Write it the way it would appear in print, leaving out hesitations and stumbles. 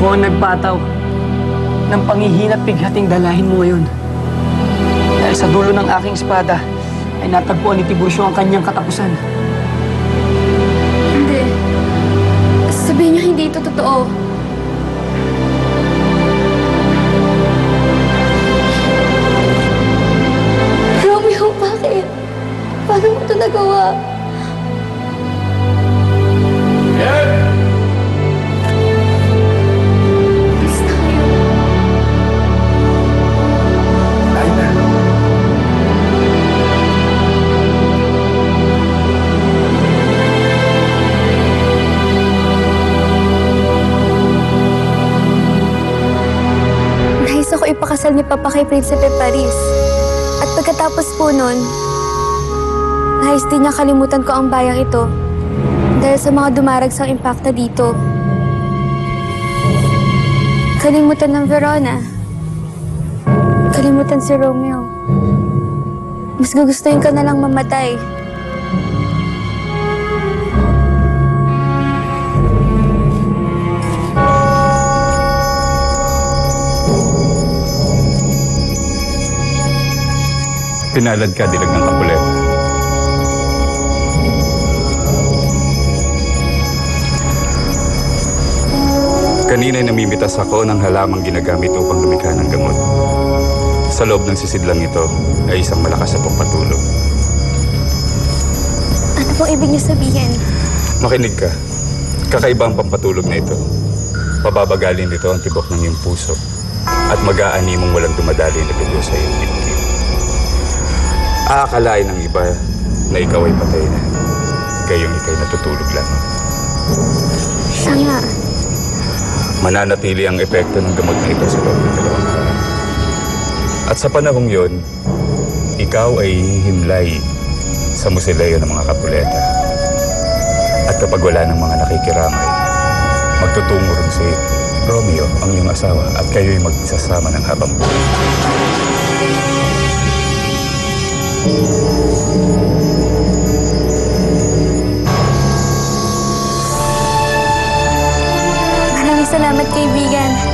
Ako ang nagpataw ng panghihinat pighating dalahin mo ngayon. Dahil sa dulo ng aking espada ay natagpuan ni Tiburcio ang kanyang katapusan. Hindi. Sabihin niyo hindi ito totoo. Romeo, bakit? Paano mo ito nagawa? Alis na kayo. Nais ako ipakasal ni Papa kay Prinsipe Paris. At pagkatapos po nun, nais din niya kalimutan ko ang bayang ito dahil sa mga dumaragsang impakta dito. Kalimutan ng Verona. Kalimutan si Romeo. Mas gugustuhin ko na lang mamatay. Pinalad ka, dilag ng Kapuleta. Kanina'y namimitas ako ng halamang ginagamit upang lumikha ng gamot. Sa loob ng sisidlang ito ay isang malakas na pampatulog. Ano pong ibig niyo sabihin? Makinig ka. Kakaiba ang pampatulog na ito. Pababagalin nito ang tibok ng iyong puso at mag-aani mong walang dumadali na dugo sa iyong dibdib. Aakalain ng iba na ikaw ay patay na. Gayong ikay natutulog lamang. Siya nga. Mananatili ang epekto ng gamot na ito sa loob ng 2 araw. At sa panahong yon, ikaw ay hihimlay sa musileo ng mga Kapuleta. At kapag wala ng mga nakikiramay, magtutungo rin si Romeo, ang iyong asawa, at kayo'y magsasama ng habang buhay. Maraming salamat, kaibigan.